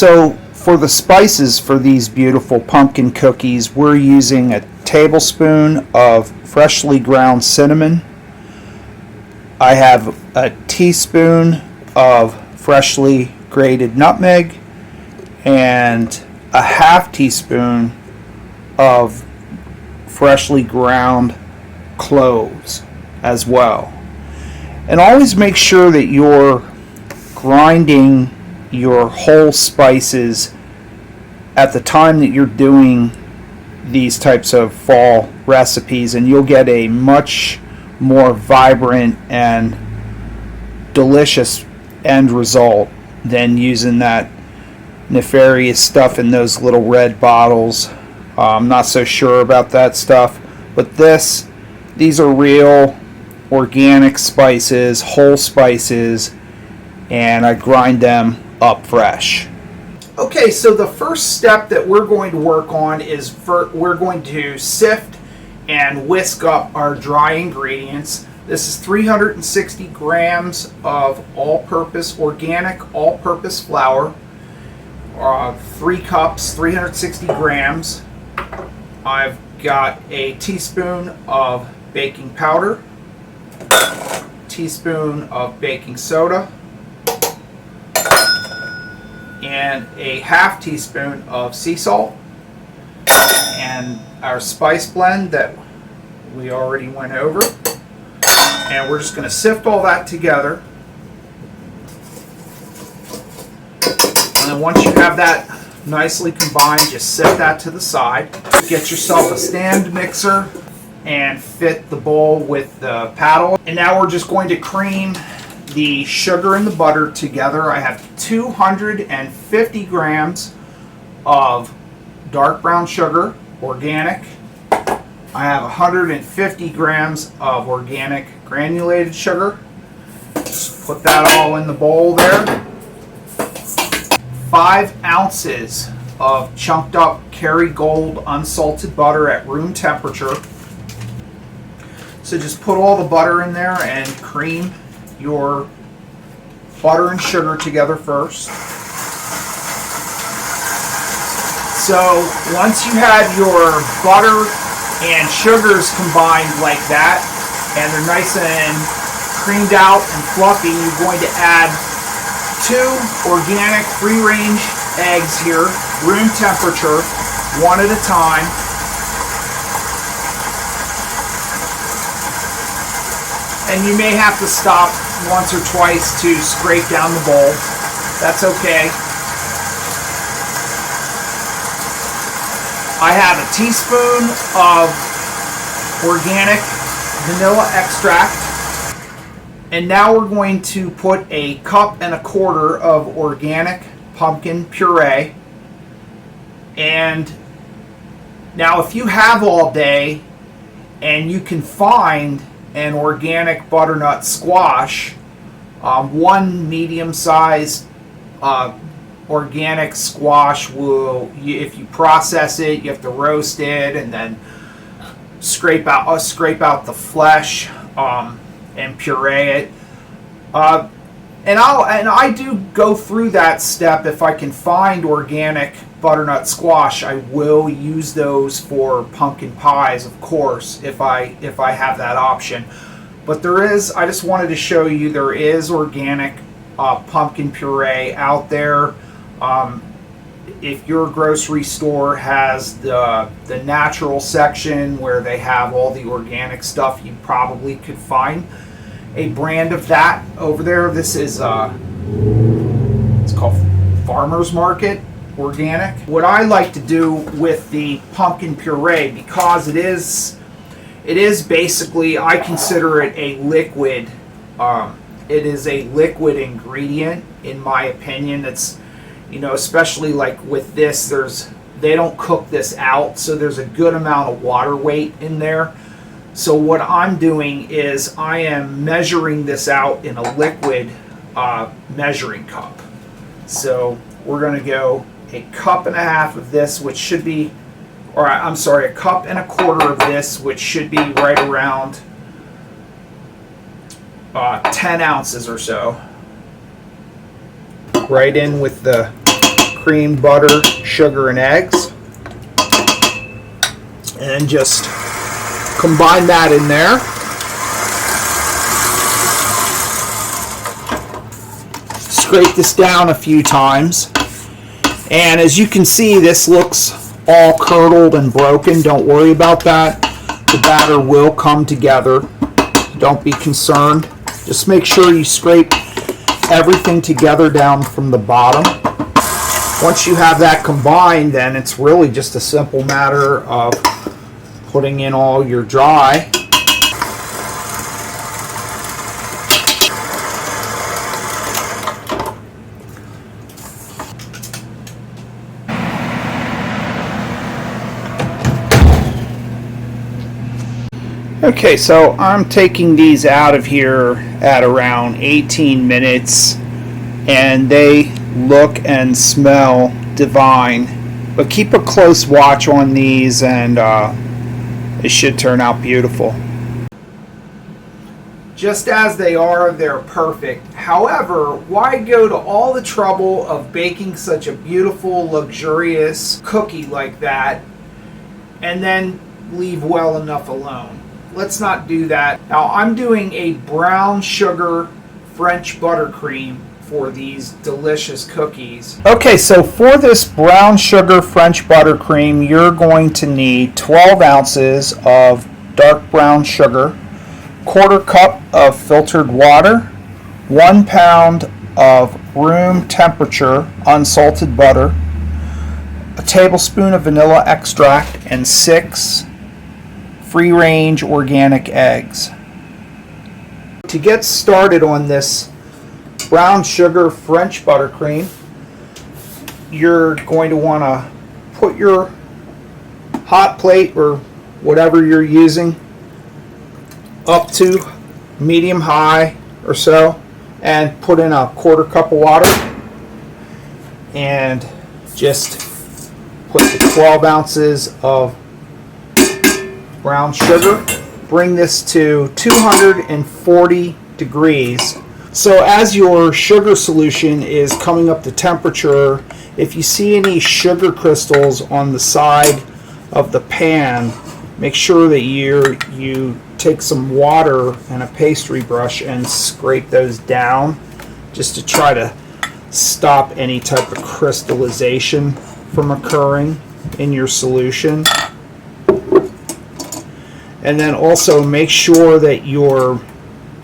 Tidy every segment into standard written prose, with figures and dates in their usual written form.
So for the spices for these beautiful pumpkin cookies, we're using a tablespoon of freshly ground cinnamon. I have a teaspoon of freshly grated nutmeg and a half teaspoon of freshly ground cloves as well. And always make sure that you're grinding your whole spices at the time that you're doing these types of fall recipes, and you'll get a much more vibrant and delicious end result than using that nefarious stuff in those little red bottles. I'm not so sure about that stuff, but these are real organic spices, whole spices, and I grind them up fresh. Okay, so the first step that we're going to work on is we're going to sift and whisk up our dry ingredients. This is 360 grams of all-purpose, organic all-purpose flour, 3 cups, 360 grams. I've got a teaspoon of baking powder, teaspoon of baking soda, and a half teaspoon of sea salt, and our spice blend that we already went over. And we're just going to sift all that together. And then once you have that nicely combined, just set that to the side. Get yourself a stand mixer and fit the bowl with the paddle. And now we're just going to cream the sugar and the butter together. I have 250 grams of dark brown sugar, organic. I have 150 grams of organic granulated sugar. Just put that all in the bowl there. 5 ounces of chunked up Kerrygold unsalted butter at room temperature. So just put all the butter in there and cream your butter and sugar together first. So once you have your butter and sugars combined like that, and they're nice and creamed out and fluffy, you're going to add 2 organic free-range eggs here, room temperature, 1 at a time. And you may have to stop once or twice to scrape down the bowl. That's okay. I have a teaspoon of organic vanilla extract. And now we're going to put a cup and a quarter of organic pumpkin puree. And now if you have all day and you can find an organic butternut squash, 1 medium-sized organic squash will, if you process it, you have to roast it and then scrape out the flesh and puree it. And I do go through that step. If I can find organic butternut squash, I will use those for pumpkin pies, of course, if I have that option. But I just wanted to show you there is organic pumpkin puree out there. If your grocery store has the natural section where they have all the organic stuff, you probably could find a brand of that over there. This is it's called Farmer's Market Organic. What I like to do with the pumpkin puree, because it is basically, I consider it a liquid. It is a liquid ingredient, in my opinion. It's, especially like with this, they don't cook this out, so there's a good amount of water weight in there. So what I'm doing is I am measuring this out in a liquid measuring cup. So we're going to go a cup and a half of this, which should be, or I'm sorry, a cup and a quarter of this, which should be right around 10 ounces or so. Right in with the buttercream, butter, sugar, and eggs. And just combine that in there. Scrape this down a few times. And as you can see, this looks all curdled and broken. Don't worry about that. The batter will come together. Don't be concerned. Just make sure you scrape everything together down from the bottom. Once you have that combined, then it's really just a simple matter of putting in all your dry. Okay, so I'm taking these out of here at around 18 minutes, and they look and smell divine. But keep a close watch on these, and it should turn out beautiful. Just as they are, they're perfect. However, why go to all the trouble of baking such a beautiful, luxurious cookie like that and then leave well enough alone? Let's not do that. Now I'm doing a brown sugar French buttercream for these delicious cookies. Okay, so for this brown sugar French buttercream, you're going to need 12 ounces of dark brown sugar, quarter cup of filtered water, 1 pound of room temperature unsalted butter, a tablespoon of vanilla extract, and 6 free-range organic eggs. To get started on this brown sugar French buttercream, you're going to want to put your hot plate or whatever you're using up to medium high or so, and put in a quarter cup of water and just put the 12 ounces of brown sugar. Bring this to 240 degrees. So as your sugar solution is coming up to temperature, if you see any sugar crystals on the side of the pan, make sure that you take some water and a pastry brush and scrape those down just to try to stop any type of crystallization from occurring in your solution. And then also make sure that your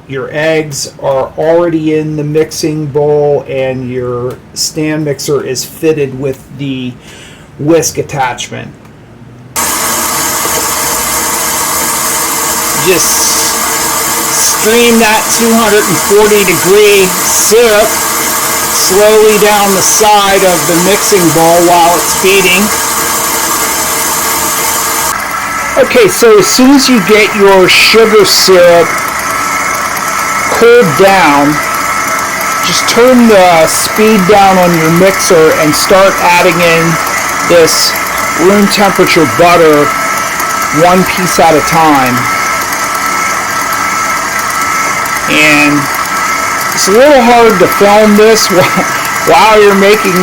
eggs are already in the mixing bowl and your stand mixer is fitted with the whisk attachment. Just stream that 240 degree syrup slowly down the side of the mixing bowl while it's beating. Okay, so as soon as you get your sugar syrup cooled down, just turn the speed down on your mixer and start adding in this room temperature butter one piece at a time. And it's a little hard to film this while you're making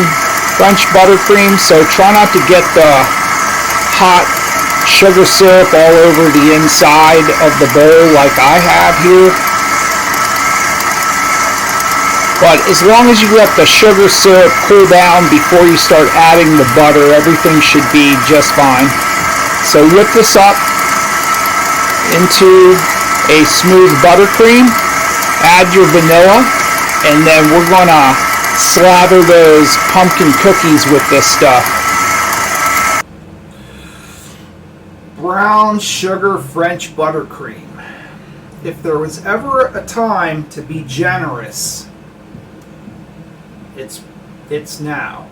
French buttercream, so try not to get the hot sugar syrup all over the inside of the bowl like I have here. But as long as you let the sugar syrup cool down before you start adding the butter, everything should be just fine. So whip this up into a smooth buttercream, add your vanilla, and then we're going to slather those pumpkin cookies with this stuff. Brown sugar French buttercream. If there was ever a time to be generous, it's now.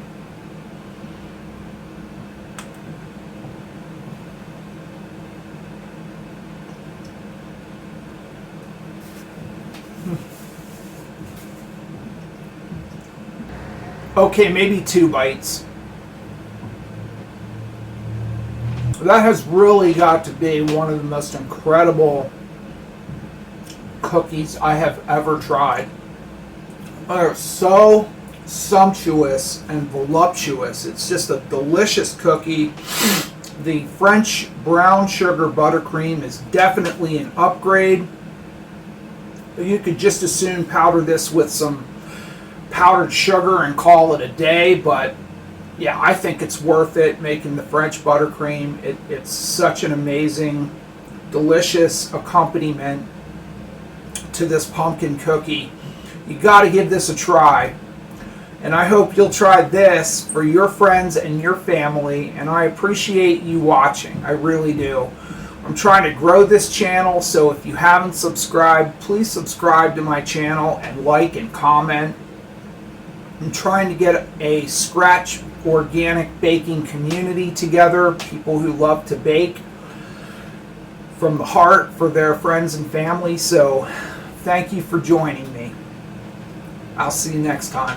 Okay, maybe 2 bites. That has really got to be one of the most incredible cookies I have ever tried. They're so sumptuous and voluptuous. It's just a delicious cookie. The French brown sugar buttercream is definitely an upgrade. You could just as soon powder this with some powdered sugar and call it a day, but yeah, I think it's worth it making the French buttercream. It's such an amazing, delicious accompaniment to this pumpkin cookie. You got to give this a try. And I hope you'll try this for your friends and your family, and I appreciate you watching. I really do. I'm trying to grow this channel, so if you haven't subscribed, please subscribe to my channel and like and comment. I'm trying to get a scratch organic baking community together, people who love to bake from the heart for their friends and family. So thank you for joining me. I'll see you next time.